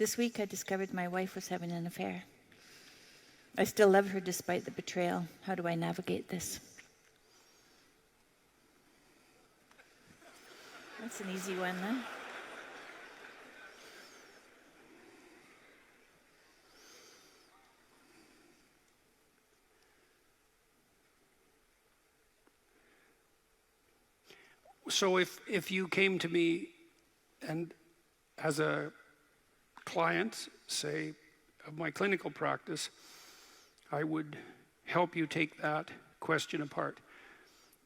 This week I discovered my wife was having an affair. I still love her despite the betrayal. How do I navigate this? That's an easy one, then. So if you came to me and as a client, say, of my clinical practice, I would help you take that question apart.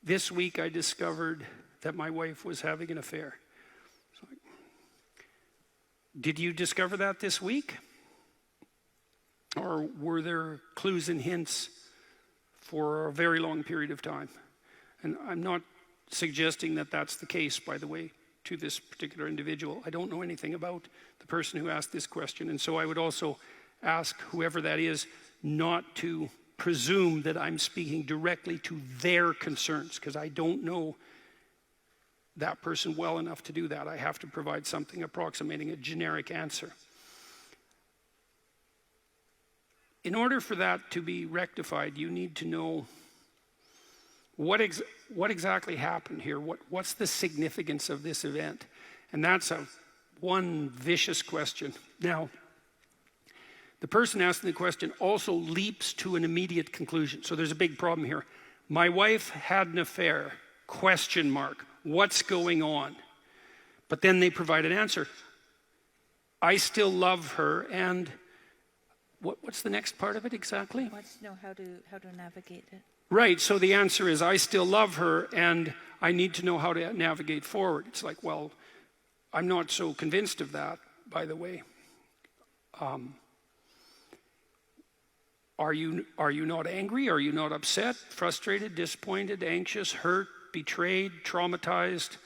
This week I discovered that my wife was having an affair. So, did you discover that this week? Or were there clues and hints for a very long period of time? And I'm not suggesting that that's the case, by the way, to this particular individual. I don't know anything about the person who asked this question, and so I would also ask whoever that is not to presume that I'm speaking directly to their concerns, because I don't know that person well enough to do that. I have to provide something approximating a generic answer. In order for that to be rectified, you need to know what exactly happened here? What's the significance of this event? And that's one vicious question. Now, the person asking the question also leaps to an immediate conclusion. So there's a big problem here. My wife had an affair, question mark. What's going on? But then they provide an answer. I still love her, and what's the next part of it exactly? He wants to know how to navigate it. Right, so the answer is I still love her and I need to know how to navigate forward. It's like, well, I'm not so convinced of that, by the way. Are you not angry? Are you not upset, frustrated, disappointed, anxious, hurt, betrayed, traumatized?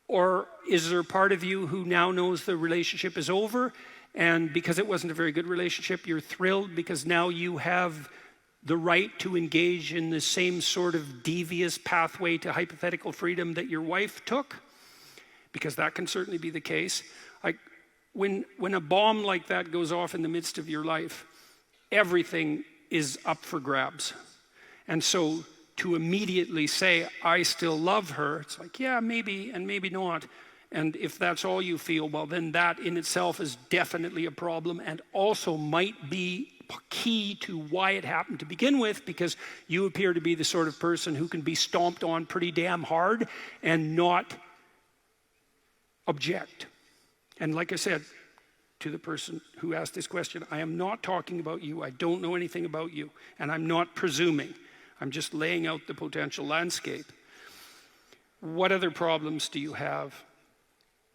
Or is there a part of you who now knows the relationship is over, and because it wasn't a very good relationship, you're thrilled because now you have the right to engage in the same sort of devious pathway to hypothetical freedom that your wife took? Because that can certainly be the case. Like when a bomb like that goes off in the midst of your life, everything is up for grabs. And so to immediately say, I still love her, it's like, yeah, maybe and maybe not. And if that's all you feel, well, then that in itself is definitely a problem and also might be key to why it happened to begin with, because you appear to be the sort of person who can be stomped on pretty damn hard and not object. And like I said to the person who asked this question, I am not talking about you. I don't know anything about you, and I'm not presuming. I'm just laying out the potential landscape. What other problems do you have?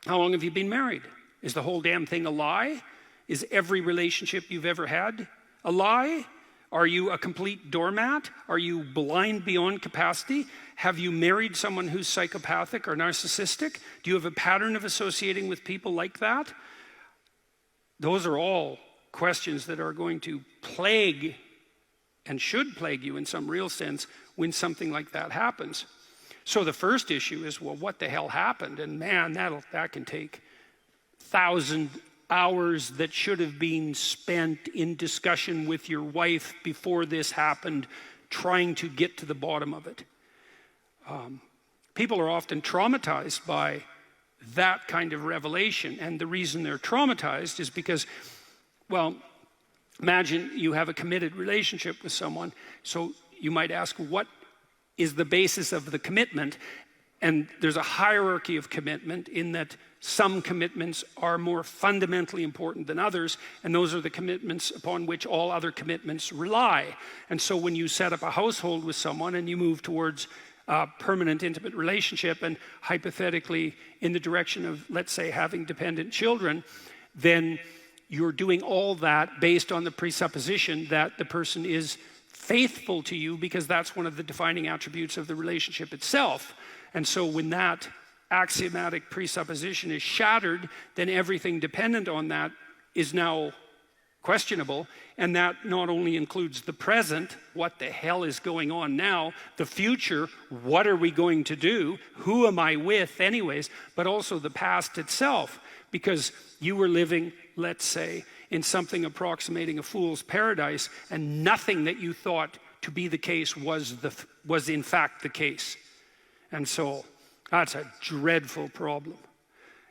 How long have you been married? Is the whole damn thing a lie? Is every relationship you've ever had a lie? Are you a complete doormat? Are you blind beyond capacity? Have you married someone who's psychopathic or narcissistic? Do you have a pattern of associating with people like that? Those are all questions that are going to plague and should plague you in some real sense when something like that happens. So the first issue is, well, what the hell happened? And man, that can take 1,000 hours that should have been spent in discussion with your wife before this happened, trying to get to the bottom of it. People are often traumatized by that kind of revelation, and the reason they're traumatized is because, well, imagine you have a committed relationship with someone, so you might ask, what is the basis of the commitment? And there's a hierarchy of commitment in that some commitments are more fundamentally important than others, and those are the commitments upon which all other commitments rely. And so when you set up a household with someone and you move towards a permanent intimate relationship and hypothetically in the direction of, let's say, having dependent children, then you're doing all that based on the presupposition that the person is faithful to you, because that's one of the defining attributes of the relationship itself. And so when that axiomatic presupposition is shattered, then everything dependent on that is now questionable. And that not only includes the present, what the hell is going on now, the future, what are we going to do, who am I with anyways, but also the past itself, because you were living, let's say, in something approximating a fool's paradise, and nothing that you thought to be the case was in fact the case. And so that's a dreadful problem.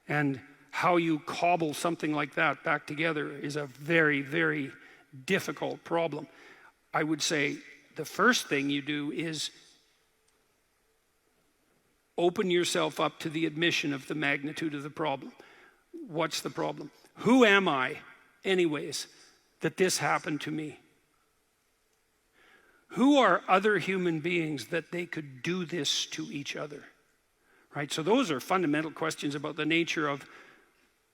And how you cobble something like that back together is a very, very difficult problem. I would say the first thing you do is open yourself up to the admission of the magnitude of the problem. What's the problem? Who am I, anyways, that this happened to me? Who are other human beings that they could do this to each other? Right? So those are fundamental questions about the nature of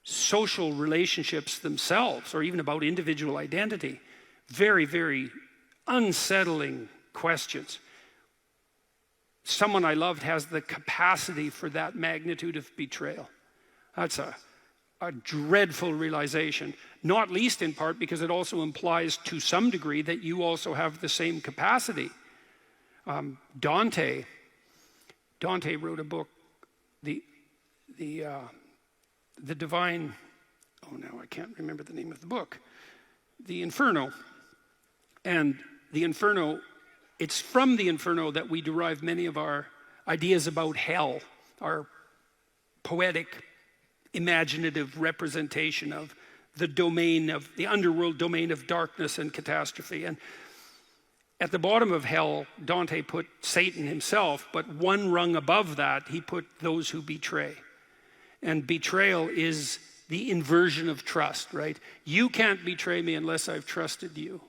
social relationships themselves, or even about individual identity. Very, very unsettling questions. Someone I loved has the capacity for that magnitude of betrayal. That's a dreadful realization, not least in part because it also implies to some degree that you also have the same capacity. Dante wrote a book, the divine, oh no, I can't remember the name of the book, the Inferno. And the Inferno, it's from the Inferno that we derive many of our ideas about hell, our poetic, imaginative representation of the domain of the underworld domain of darkness and catastrophe. And at the bottom of hell, Dante put Satan himself, but one rung above that, he put those who betray. And betrayal is the inversion of trust, right? You can't betray me unless I've trusted you.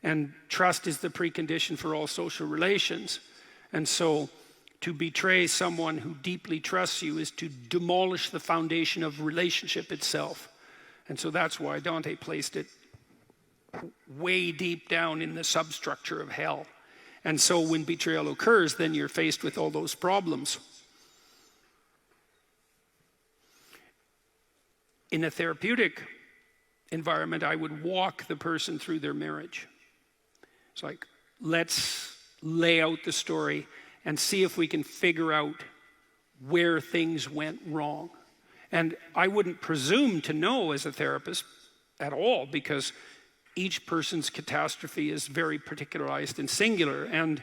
And trust is the precondition for all social relations. And so to betray someone who deeply trusts you is to demolish the foundation of relationship itself. And so that's why Dante placed it way deep down in the substructure of hell. And so when betrayal occurs, then you're faced with all those problems. In a therapeutic environment, I would walk the person through their marriage. It's like, let's lay out the story and see if we can figure out where things went wrong. And I wouldn't presume to know as a therapist at all, because each person's catastrophe is very particularized and singular. And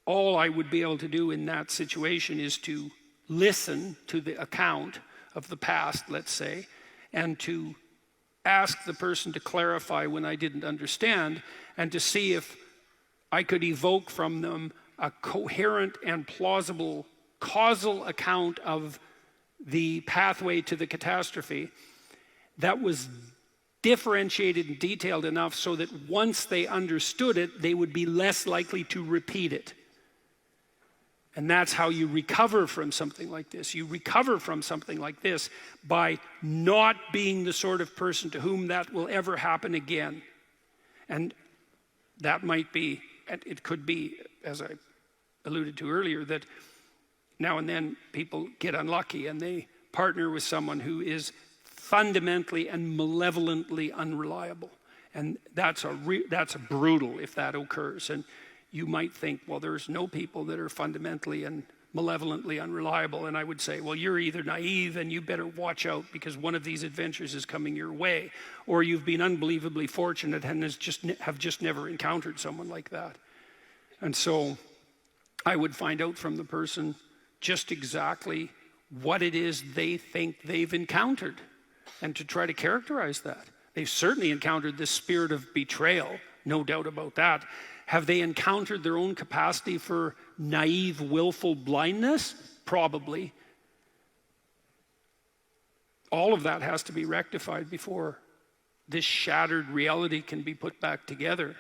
all I would be able to do in that situation is to listen to the account of the past, let's say, and to ask the person to clarify when I didn't understand, and to see if I could evoke from them a coherent and plausible causal account of the pathway to the catastrophe that was differentiated and detailed enough so that once they understood it, they would be less likely to repeat it. And that's how you recover from something like this. You recover from something like this by not being the sort of person to whom that will ever happen again. And that might be, it could be, as I alluded to earlier, that now and then people get unlucky and they partner with someone who is fundamentally and malevolently unreliable. And that's brutal if that occurs. And you might think, well, there's no people that are fundamentally and malevolently unreliable. And I would say, well, you're either naive and you better watch out because one of these adventures is coming your way, or you've been unbelievably fortunate and have just never encountered someone like that. And so I would find out from the person just exactly what it is they think they've encountered and to try to characterize that. They've certainly encountered this spirit of betrayal, no doubt about that. Have they encountered their own capacity for naive, willful blindness? Probably. All of that has to be rectified before this shattered reality can be put back together.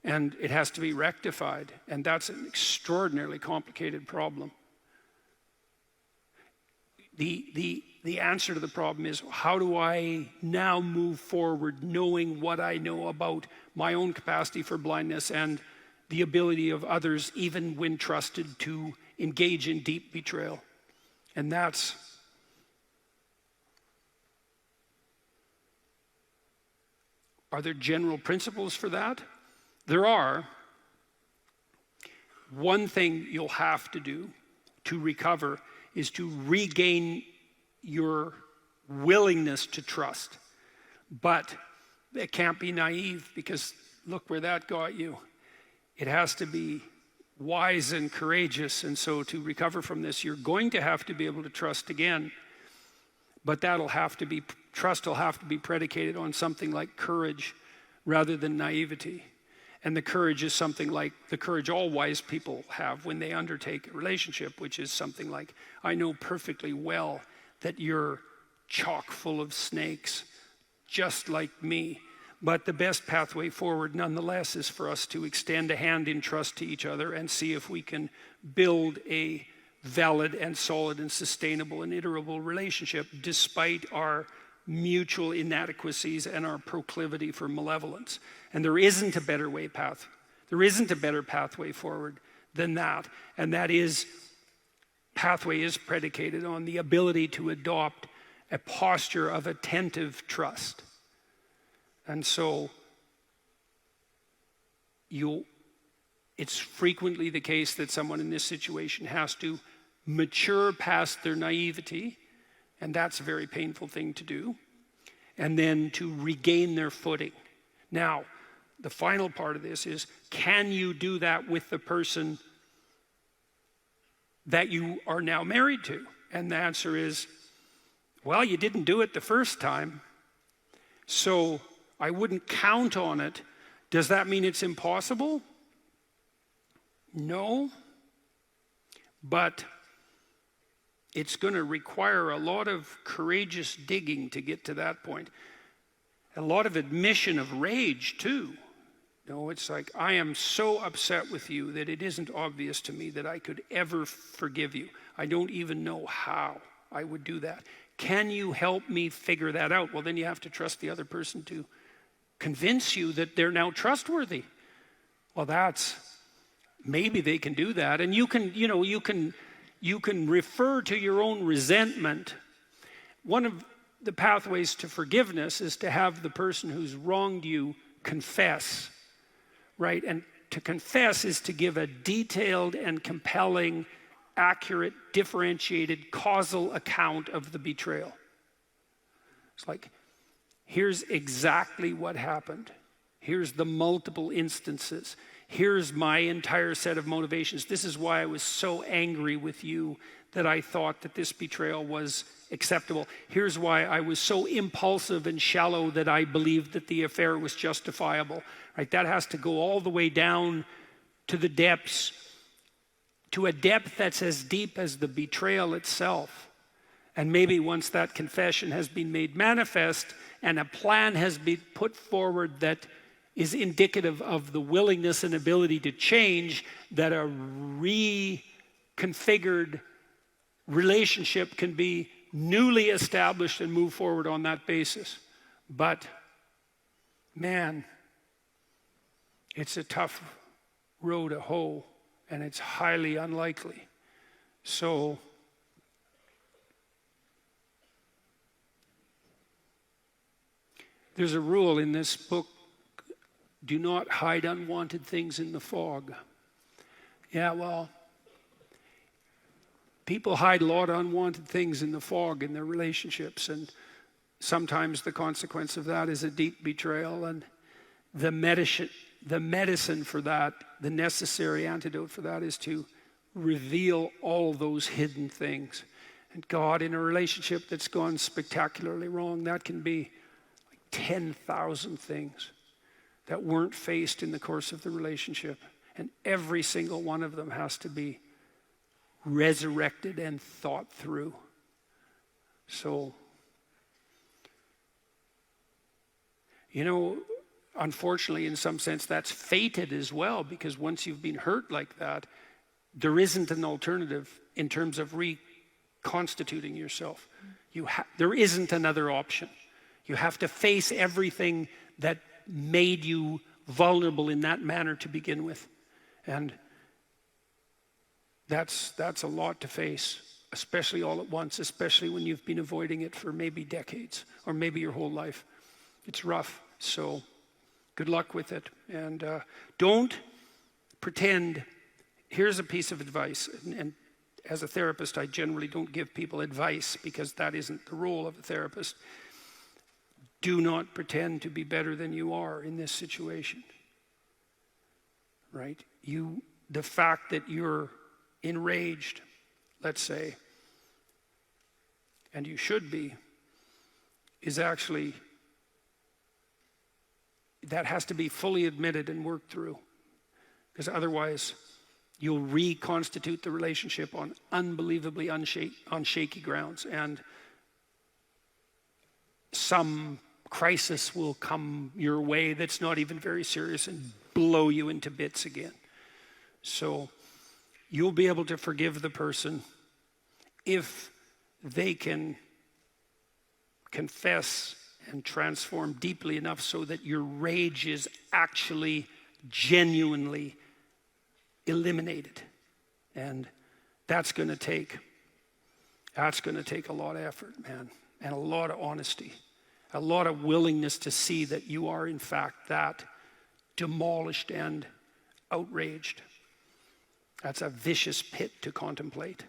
And it has to be rectified. And that's an extraordinarily complicated problem. The answer to the problem is, how do I now move forward knowing what I know about my own capacity for blindness and the ability of others, even when trusted, to engage in deep betrayal? And that's are there general principles for that? There are. One thing you'll have to do to recover is to regain your willingness to trust. But it can't be naive, because look where that got you. It has to be wise and courageous. And so to recover from this, you're going to have to be able to trust again. But trust will have to be predicated on something like courage rather than naivety. And the courage is something like the courage all wise people have when they undertake a relationship, which is something like, I know perfectly well that you're chock full of snakes, just like me. But the best pathway forward, nonetheless, is for us to extend a hand in trust to each other and see if we can build a valid and solid and sustainable and iterable relationship despite our mutual inadequacies and our proclivity for malevolence. And there isn't a better pathway forward than that. And pathway is predicated on the ability to adopt a posture of attentive trust. And so it's frequently the case that someone in this situation has to mature past their naivety, and that's a very painful thing to do, and then to regain their footing. Now, the final part of this is, can you do that with the person that you are now married to? And the answer is, well, you didn't do it the first time, so I wouldn't count on it. Does that mean it's impossible? No. But it's going to require a lot of courageous digging to get to that point. A lot of admission of rage, too. It's like, I am so upset with you that it isn't obvious to me that I could ever forgive you. I don't even know how I would do that. Can you help me figure that out? Well, then you have to trust the other person to convince you that they're now trustworthy. Well, maybe they can do that. And you can refer to your own resentment. One of the pathways to forgiveness is to have the person who's wronged you confess, right? And to confess is to give a detailed and compelling, accurate, differentiated, causal account of the betrayal. It's like, here's exactly what happened. Here's the multiple instances. Here's my entire set of motivations. This is why I was so angry with you that I thought that this betrayal was acceptable. Here's why I was so impulsive and shallow that I believed that the affair was justifiable. Right? That has to go all the way down to the depths, to a depth that's as deep as the betrayal itself. And maybe once that confession has been made manifest and a plan has been put forward that is indicative of the willingness and ability to change, that a reconfigured relationship can be newly established and move forward on that basis. But, man, it's a tough row to hoe, and it's highly unlikely. So, there's a rule in this book: do not hide unwanted things in the fog. Yeah, well, people hide a lot of unwanted things in the fog in their relationships, and sometimes the consequence of that is a deep betrayal. And the medicine for that, the necessary antidote for that, is to reveal all those hidden things. And God, in a relationship that's gone spectacularly wrong, that can be like 10,000 things that weren't faced in the course of the relationship. And every single one of them has to be resurrected and thought through. So, unfortunately, in some sense, that's fated as well, because once you've been hurt like that, there isn't an alternative in terms of reconstituting yourself. There isn't another option. You have to face everything that made you vulnerable in that manner to begin with. And that's a lot to face, especially all at once, especially when you've been avoiding it for maybe decades or maybe your whole life. It's rough. So good luck with it. And don't pretend. Here's a piece of advice, as a therapist, I generally don't give people advice because that isn't the role of a therapist. Do not pretend to be better than you are in this situation. Right? The fact that you're enraged, let's say, and you should be, is actually, that has to be fully admitted and worked through. Because otherwise, you'll reconstitute the relationship on unbelievably on shaky grounds. And some crisis will come your way that's not even very serious and blow you into bits again. So you'll be able to forgive the person if they can confess and transform deeply enough so that your rage is actually genuinely eliminated. And that's going to take a lot of effort, man, and a lot of honesty, a lot of willingness to see that you are in fact that demolished and outraged. That's a vicious pit to contemplate.